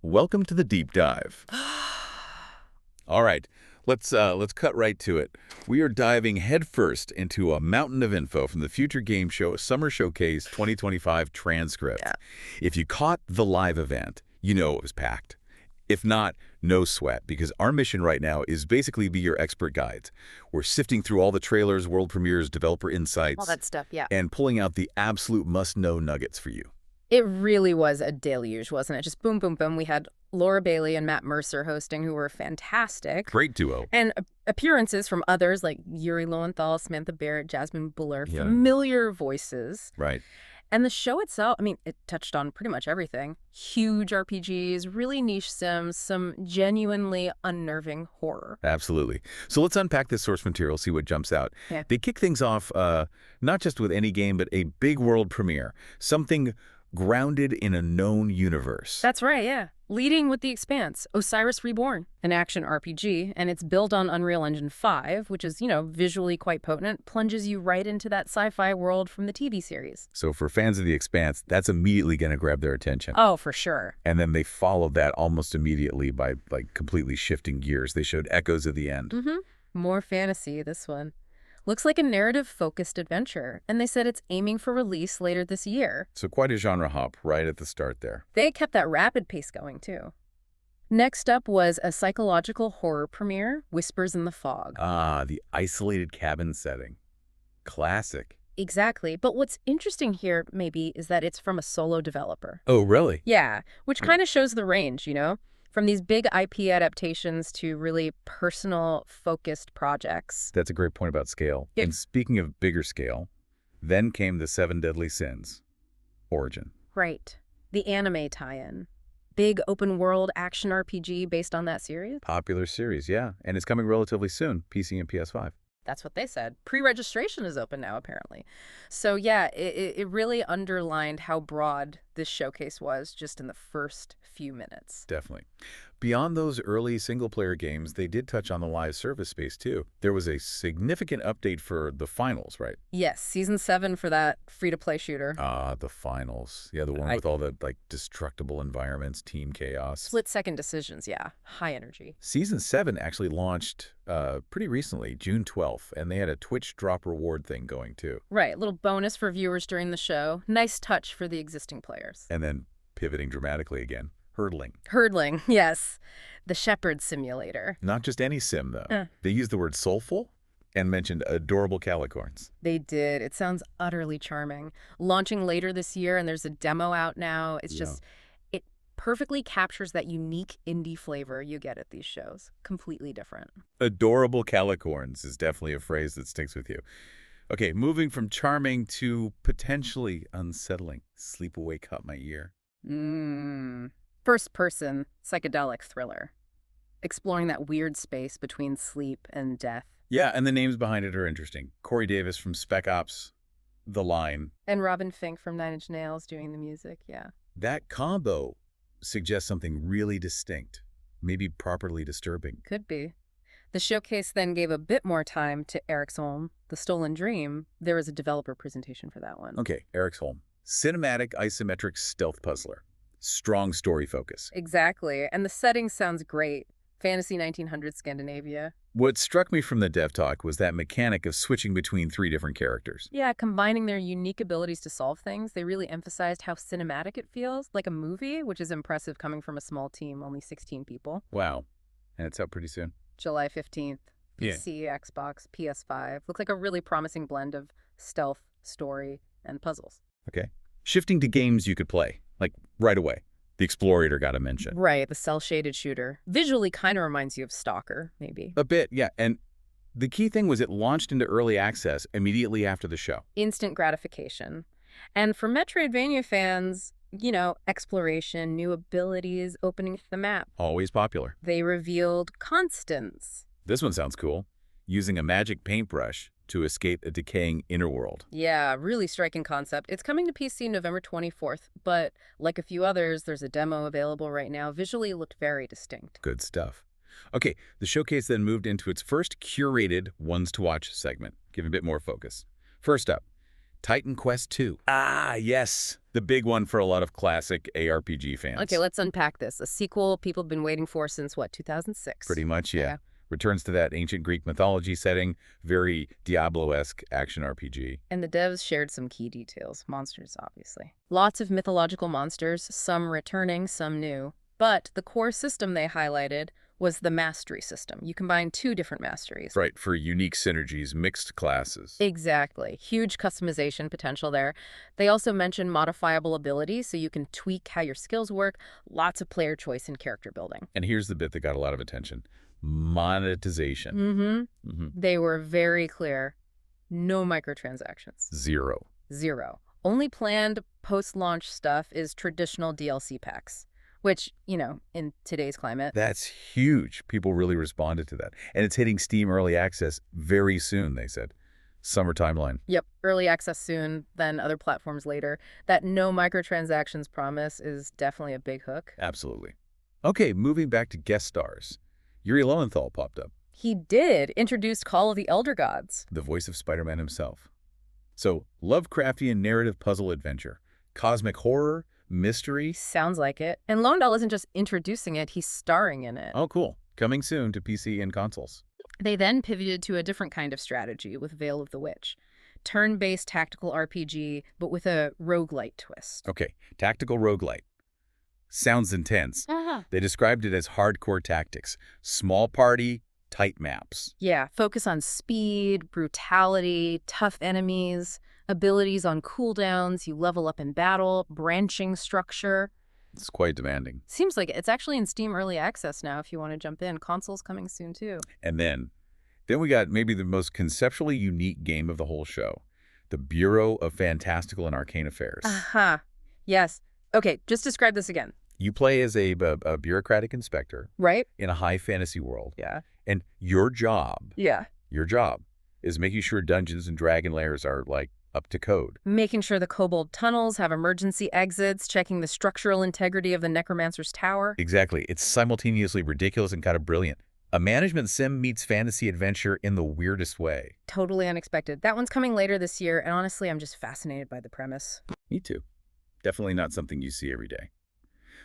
welcome to the deep dive. All right, let's cut right to it. We are diving headfirst into a mountain of info from the Future Game Show Summer Showcase 2025 transcript. Yeah. If you caught the live event, you know it was packed. If not, no sweat, because our mission right now is basically be your expert guides. We're sifting through all the trailers, world premieres, developer insights, All that stuff, yeah. and pulling out the absolute must-know nuggets for you. It really was a deluge, wasn't it? Just boom, boom, boom. We had Laura Bailey and Matt Mercer hosting, who were fantastic. Great duo. And appearances from others like Yuri Lowenthal, Samantha Barrett, Jasmine Buller, Yeah. familiar voices. Right. And the show itself, I mean, it touched on pretty much everything. Huge RPGs, really niche sims, some genuinely unnerving horror. Absolutely. So let's unpack this source material, see what jumps out. Yeah. They kick things off not just with any game, but a big world premiere, something grounded in a known universe. That's right, yeah. Leading with the Expanse, Osiris Reborn, an action RPG, and it's built on Unreal Engine 5, which is, visually quite potent, plunges you right into that sci-fi world from the TV series. So for fans of The Expanse, that's immediately going to grab their attention. Oh, for sure. And then they followed that almost immediately by completely shifting gears. They showed echoes of the end. Mm-hmm. More fantasy, this one. Looks like a narrative-focused adventure, and they said it's aiming for release later this year. So quite a genre hop right at the start there. They kept that rapid pace going, too. Next up was a psychological horror premiere, Whispers in the Fog. Ah, the isolated cabin setting. Classic. Exactly. But what's interesting here, maybe, is that it's from a solo developer. Oh, really? Yeah, which kind of shows the range, From these big IP adaptations to really personal, focused projects. That's a great point about scale. Yeah. And speaking of bigger scale, then came the Seven Deadly Sins. Origin. Right. The anime tie-in. Big open-world action RPG based on that series? Popular series, yeah. And it's coming relatively soon, PC and PS5. That's what they said. Pre-registration is open now, apparently. So yeah, it really underlined how broad this showcase was just in the first few minutes. Definitely. Beyond those early single-player games, they did touch on the live service space, too. There was a significant update for the finals, right? Yes, Season 7 for that free-to-play shooter. Ah, the finals. Yeah, the one with all the, destructible environments, team chaos. Split-second decisions, yeah. High energy. Season 7 actually launched pretty recently, June 12th, and they had a Twitch drop reward thing going, too. Right, little bonus for viewers during the show. Nice touch for the existing players. And then pivoting dramatically again. Hurdling. Hurdling, yes. The Shepherd Simulator. Not just any sim, though. They used the word soulful and mentioned adorable calicorns. They did. It sounds utterly charming. Launching later this year, and there's a demo out now. It's just, it perfectly captures that unique indie flavor you get at these shows. Completely different. Adorable calicorns is definitely a phrase that sticks with you. Okay, moving from charming to potentially unsettling. Sleepaway caught my ear. First-person psychedelic thriller. Exploring that weird space between sleep and death. Yeah, and the names behind it are interesting. Corey Davis from Spec Ops, The Line. And Robin Fink from Nine Inch Nails doing the music, yeah. That combo suggests something really distinct, maybe properly disturbing. Could be. The showcase then gave a bit more time to Eric's Holm, The Stolen Dream. There was a developer presentation for that one. Okay, Eric's Holm. Cinematic isometric stealth puzzler. Strong story focus. Exactly. And the setting sounds great. Fantasy 1900s Scandinavia. What struck me from the dev talk was that mechanic of switching between 3 different characters. Yeah, combining their unique abilities to solve things, they really emphasized how cinematic it feels, like a movie, which is impressive coming from a small team, only 16 people. Wow. And it's out pretty soon. July 15th. Yeah. PC, Xbox, PS5. Looks like a really promising blend of stealth, story, and puzzles. Okay. Shifting to games you could play, like right away. The Explorator got a mention. Right, the cel-shaded shooter. Visually kind of reminds you of Stalker, maybe. A bit, yeah. And the key thing was it launched into early access immediately after the show. Instant gratification. And for Metroidvania fans, exploration, new abilities, opening the map. Always popular. They revealed Constance. This one sounds cool. Using a magic paintbrush to escape a decaying inner world. Yeah, really striking concept. It's coming to PC November 24th, but like a few others, there's a demo available right now. Visually, it looked very distinct. Good stuff. Okay, the showcase then moved into its first curated ones-to-watch segment, giving a bit more focus. First up, Titan Quest 2. Ah, yes. The big one for a lot of classic ARPG fans. Okay, let's unpack this. A sequel people have been waiting for since, what, 2006? Pretty much, yeah. Okay. Returns to that ancient Greek mythology setting, very Diablo-esque action RPG. And the devs shared some key details. Monsters, obviously. Lots of mythological monsters, some returning, some new. But the core system they highlighted was the mastery system. You combine 2 different masteries. Right, for unique synergies, mixed classes. Exactly. Huge customization potential there. They also mentioned modifiable abilities, so you can tweak how your skills work. Lots of player choice in character building. And here's the bit that got a lot of attention. Monetization. They were very clear. No microtransactions. Zero. Only planned post-launch stuff is traditional DLC packs, which, in today's climate. That's huge. People really responded to that. And it's hitting Steam Early Access very soon, they said. Summer timeline. Yep, early access soon, then other platforms later. That no microtransactions promise is definitely a big hook. Absolutely. Okay, moving back to guest stars. Yuri Lowenthal popped up. He did introduce Call of the Elder Gods. The voice of Spider-Man himself. So, Lovecraftian narrative puzzle adventure. Cosmic horror, mystery. Sounds like it. And Lowenthal isn't just introducing it, he's starring in it. Oh, cool. Coming soon to PC and consoles. They then pivoted to a different kind of strategy with Veil of the Witch. Turn-based tactical RPG, but with a roguelite twist. Okay, tactical roguelite. Sounds intense. They described it as hardcore tactics. Small party, tight maps. Yeah, focus on speed, brutality, tough enemies, abilities on cooldowns, you level up in battle, branching structure. It's quite demanding. Seems like it's actually in Steam Early Access now if you want to jump in. Consoles coming soon too. And then we got maybe the most conceptually unique game of the whole show. The Bureau of Fantastical and Arcane Affairs. Yes. Okay, just describe this again. You play as a bureaucratic inspector. Right? In a high fantasy world. Yeah. And your job is making sure dungeons and dragon lairs are, up to code. Making sure the kobold tunnels have emergency exits, checking the structural integrity of the necromancer's tower. Exactly. It's simultaneously ridiculous and kind of brilliant. A management sim meets fantasy adventure in the weirdest way. Totally unexpected. That one's coming later this year, and honestly, I'm just fascinated by the premise. Me too. Definitely not something you see every day.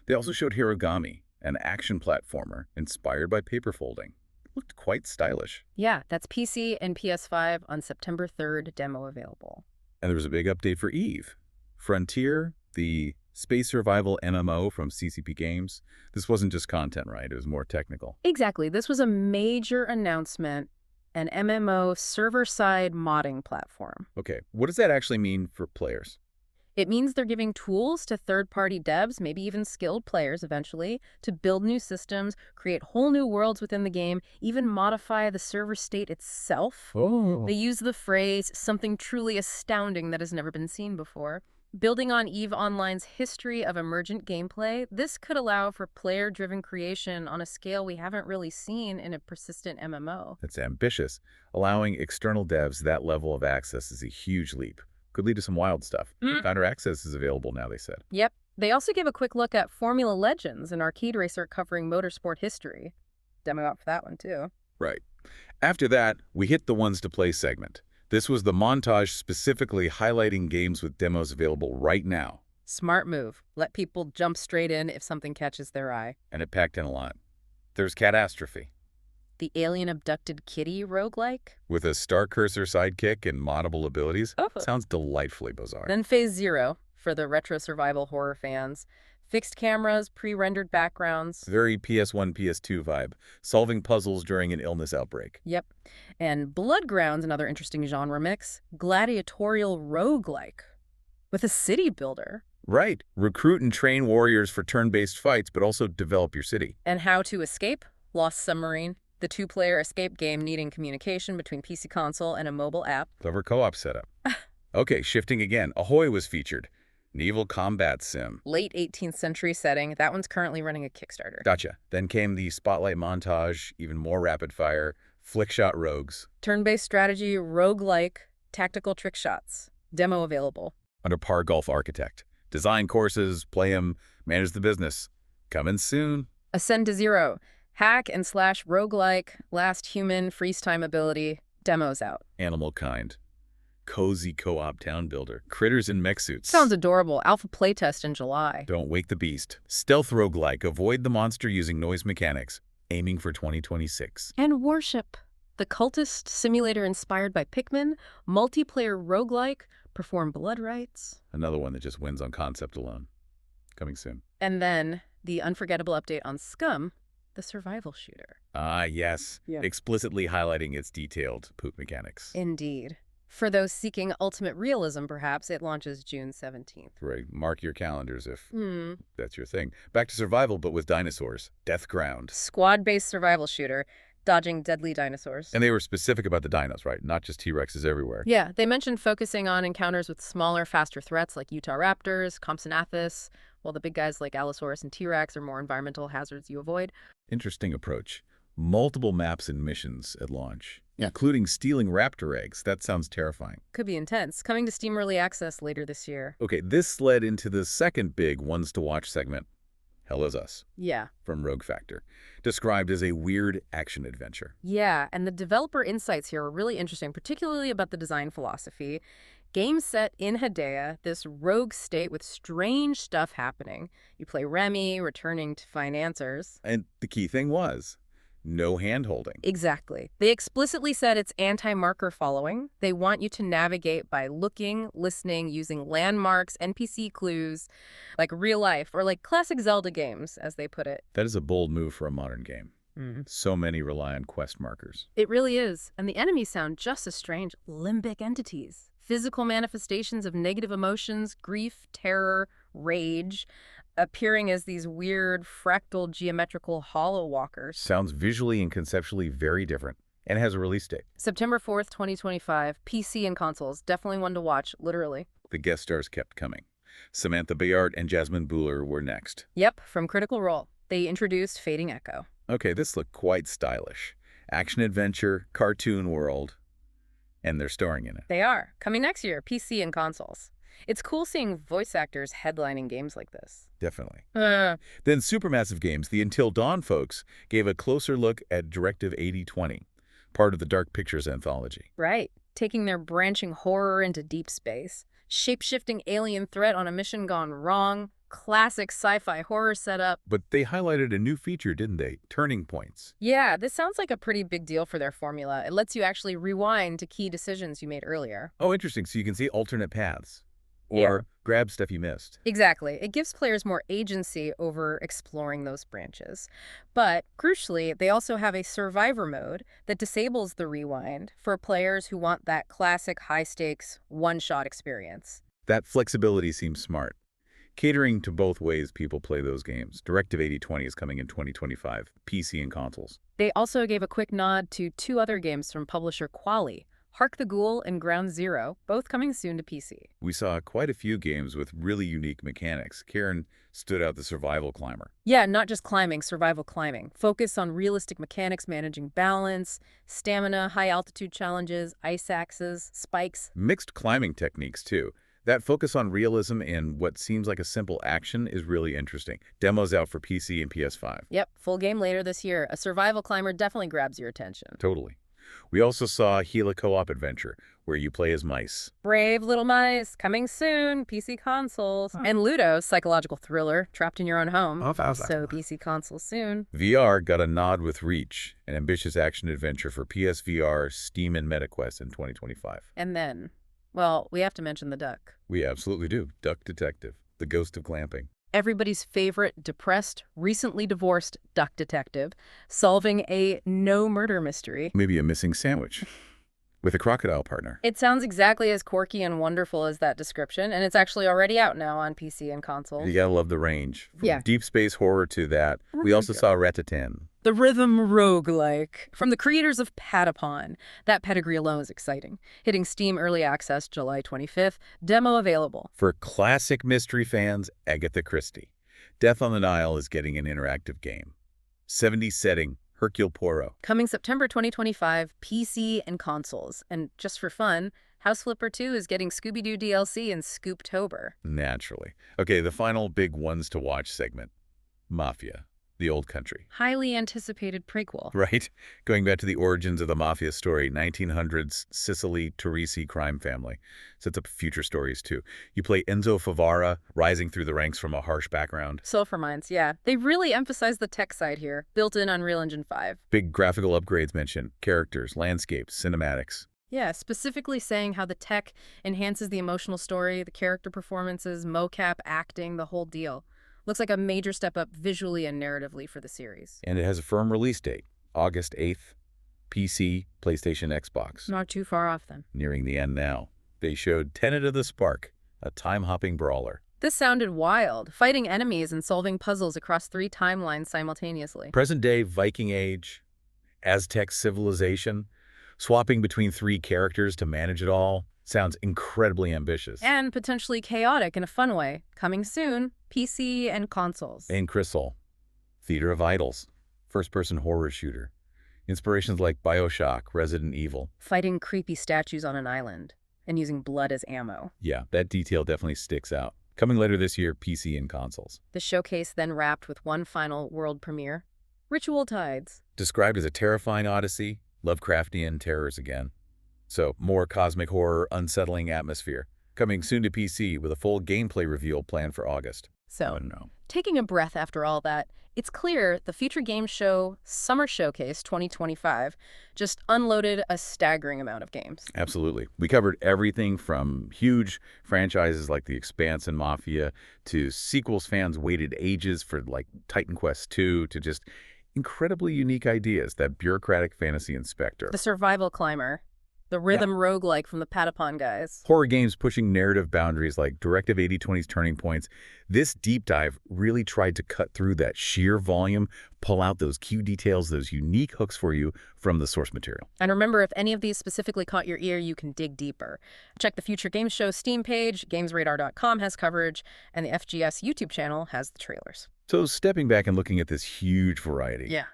They also showed Hirogami, an action platformer inspired by paper folding. Looked quite stylish. Yeah, that's PC and PS5 on September 3rd, demo available. And there was a big update for Eve. Frontier, the space survival MMO from CCP Games. This wasn't just content, right? It was more technical. Exactly. This was a major announcement, an MMO server-side modding platform. Okay, what does that actually mean for players? It means they're giving tools to third-party devs, maybe even skilled players eventually, to build new systems, create whole new worlds within the game, even modify the server state itself. Oh. They use the phrase, something truly astounding that has never been seen before. Building on EVE Online's history of emergent gameplay, this could allow for player-driven creation on a scale we haven't really seen in a persistent MMO. That's ambitious. Allowing external devs that level of access is a huge leap. Could lead to some wild stuff. Founder access is available now, they said. Yep. They also gave a quick look at Formula Legends, an arcade racer covering motorsport history. Demo out for that one, too. Right. After that, we hit the ones to play segment. This was the montage specifically highlighting games with demos available right now. Smart move. Let people jump straight in if something catches their eye. And it packed in a lot. There's Catastrophe. The alien abducted kitty roguelike. With a star cursor sidekick and moddable abilities. Oh. Sounds delightfully bizarre. Then Phase Zero, for the retro survival horror fans. Fixed cameras, pre-rendered backgrounds. Very PS1, PS2 vibe. Solving puzzles during an illness outbreak. Yep. And Bloodground's another interesting genre mix. Gladiatorial roguelike. With a city builder. Right. Recruit and train warriors for turn-based fights, but also develop your city. And how to escape? Lost Submarine. The 2-player escape game needing communication between PC console and a mobile app. Clever co-op setup. Okay, shifting again. Ahoy was featured. Naval combat sim. Late 18th century setting. That one's currently running a Kickstarter. Gotcha. Then came the spotlight montage, even more rapid fire, flickshot rogues. Turn-based strategy, roguelike, tactical trick shots. Demo available. Under Par Golf Architect. Design courses, play 'em, manage the business. Coming soon. Ascend to Zero. Hack and slash roguelike, last human, freeze time ability, demos out. Animal Kind. cozy co-op town builder. Critters in mech suits. Sounds adorable. Alpha playtest in July. Don't wake the beast. Stealth roguelike. Avoid the monster using noise mechanics. Aiming for 2026. And Worship, the cultist simulator inspired by Pikmin, multiplayer roguelike, perform blood rites. Another one that just wins on concept alone. Coming soon. And then the unforgettable update on Scum, the survival shooter. Ah, yes. Yeah. Explicitly highlighting its detailed poop mechanics. Indeed. For those seeking ultimate realism, perhaps, it launches June 17th. Right. Mark your calendars if that's your thing. Back to survival, but with dinosaurs. Death Ground. Squad-based survival shooter, dodging deadly dinosaurs. And they were specific about the dinos, right? Not just T-Rexes everywhere. Yeah, they mentioned focusing on encounters with smaller, faster threats like Utah raptors, Compsognathus, while the big guys like Allosaurus and T-Rex are more environmental hazards you avoid. Interesting approach. Multiple maps and missions at launch, including stealing raptor eggs. That sounds terrifying. Could be intense. Coming to Steam Early Access later this year. Okay, this led into the second big ones-to-watch segment, Hell Is Us, Yeah. from Rogue Factor, described as a weird action-adventure. Yeah, and the developer insights here are really interesting, particularly about the design philosophy. Game set in Hedea, this rogue state with strange stuff happening. You play Remy, returning to find answers. And the key thing was, no hand-holding. Exactly. They explicitly said it's anti-marker following. They want you to navigate by looking, listening, using landmarks, NPC clues, like real life, or like classic Zelda games, as they put it. That is a bold move for a modern game. So many rely on quest markers. It really is. And the enemies sound just as strange. Limbic entities. Physical manifestations of negative emotions, grief, terror, rage, appearing as these weird fractal geometrical hollow walkers. Sounds visually and conceptually very different, and has a release date. September 4th, 2025. PC and consoles. Definitely one to watch, literally. The guest stars kept coming. Samantha Bayard and Jasmine Buhler were next. Yep, from Critical Role. They introduced Fading Echo. Okay, this looked quite stylish. Action-adventure, cartoon world, and they're starring in it. They are. Coming next year, PC and consoles. It's cool seeing voice actors headlining games like this. Definitely. Then Supermassive Games, the Until Dawn folks, gave a closer look at Directive 8020, part of the Dark Pictures anthology. Right. Taking their branching horror into deep space. Shape-shifting alien threat on a mission gone wrong. Classic sci-fi horror setup. But they highlighted a new feature, didn't they? Turning points. Yeah, this sounds like a pretty big deal for their formula. It lets you actually rewind to key decisions you made earlier. Oh, interesting. So you can see alternate paths. Or grab stuff you missed. Exactly. It gives players more agency over exploring those branches. But, crucially, they also have a survivor mode that disables the rewind for players who want that classic high-stakes, one-shot experience. That flexibility seems smart. Catering to both ways people play those games. Directive 8020 is coming in 2025, PC and consoles. They also gave a quick nod to two other games from publisher Quali, Hark the Ghoul and Ground Zero, both coming soon to PC. We saw quite a few games with really unique mechanics. Karen stood out the survival climber. Yeah, not just climbing, survival climbing. Focus on realistic mechanics, managing balance, stamina, high-altitude challenges, ice axes, spikes. Mixed climbing techniques, too. That focus on realism in what seems like a simple action is really interesting. Demos out for PC and PS5. Yep, full game later this year. A survival climber definitely grabs your attention. Totally. We also saw a Gila co-op adventure, where you play as mice. Brave Little Mice, coming soon, PC consoles. And Ludo, psychological thriller, trapped in your own home. So PC consoles soon. VR got a nod with Reach, an ambitious action-adventure for PSVR, Steam, and MetaQuest in 2025. And then, well, we have to mention the duck. We absolutely do. Duck Detective, the ghost of glamping. Everybody's favorite depressed, recently divorced duck detective solving a no-murder mystery. Maybe a missing sandwich with a crocodile partner. It sounds exactly as quirky and wonderful as that description, and it's actually already out now on PC and consoles. You gotta love the range. From Yeah. deep space horror to that. We also saw Ratatan. The rhythm roguelike from the creators of Patapon. That pedigree alone is exciting. Hitting Steam Early Access July 25th. Demo available. For classic mystery fans, Agatha Christie. Death on the Nile is getting an interactive game. 70s setting, Hercule Poirot. Coming September 2025, PC and consoles. And just for fun, House Flipper 2 is getting Scooby-Doo DLC in Scooptober. Naturally. Okay, the final big ones to watch segment. Mafia. the Old Country. Highly anticipated prequel. Right? Going back to the origins of the mafia story, 1900s Sicily Torrisi crime family. Sets up future stories, too. You play Enzo Favara, rising through the ranks from a harsh background. Sulfur mines, yeah. They really emphasize the tech side here, built in Unreal Engine 5. Big graphical upgrades mentioned. Characters, landscapes, cinematics. Yeah, specifically saying how the tech enhances the emotional story, the character performances, mocap, acting, the whole deal. Looks like a major step up visually and narratively for the series. And it has a firm release date, August 8th. PC, PlayStation, Xbox. Not too far off then. Nearing the end now. They showed Tenet of the Spark, a time-hopping brawler. This sounded wild, fighting enemies and solving puzzles across 3 timelines simultaneously. Present-day Viking Age, Aztec civilization, swapping between 3 characters to manage it all. Sounds incredibly ambitious. And potentially chaotic in a fun way. Coming soon, PC and consoles. In Crystal, Theater of Idols, first-person horror shooter. Inspirations like BioShock, Resident Evil. Fighting creepy statues on an island and using blood as ammo. Yeah, that detail definitely sticks out. Coming later this year, PC and consoles. The showcase then wrapped with one final world premiere, Ritual Tides. Described as a terrifying odyssey, Lovecraftian terrors again. So, more cosmic horror, unsettling atmosphere. Coming soon to PC with a full gameplay reveal planned for August. So, no. Taking a breath after all that, it's clear the Future Games Show Summer Showcase 2025 just unloaded a staggering amount of games. Absolutely. We covered everything from huge franchises like The Expanse and Mafia to sequels fans waited ages for like Titan Quest 2 to just incredibly unique ideas, that bureaucratic fantasy inspector. The Survival Climber. The rhythm roguelike from the Patapon guys. Horror games pushing narrative boundaries like Directive 8020's Turning Points. This deep dive really tried to cut through that sheer volume, pull out those cue details, those unique hooks for you from the source material. And remember, if any of these specifically caught your ear, you can dig deeper. Check the Future Games Show Steam page, GamesRadar.com has coverage, and the FGS YouTube channel has the trailers. So stepping back and looking at this huge variety. Yeah.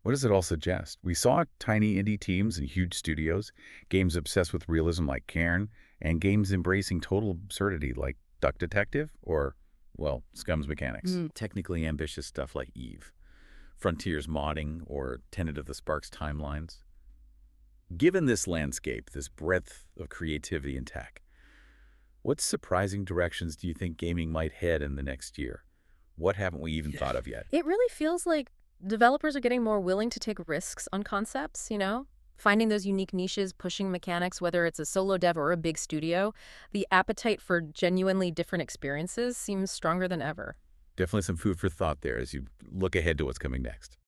What does it all suggest? We saw tiny indie teams and huge studios, games obsessed with realism like Cairn, and games embracing total absurdity like Duck Detective or, well, Scum's Mechanics. Technically ambitious stuff like Eve, Frontiers modding, or Tenet of the Spark's timelines. Given this landscape, this breadth of creativity and tech, what surprising directions do you think gaming might head in the next year? What haven't we even thought of yet? It really feels like developers are getting more willing to take risks on concepts, you know? Finding those unique niches, pushing mechanics, whether it's a solo dev or a big studio. The appetite for genuinely different experiences seems stronger than ever. Definitely some food for thought there as you look ahead to what's coming next.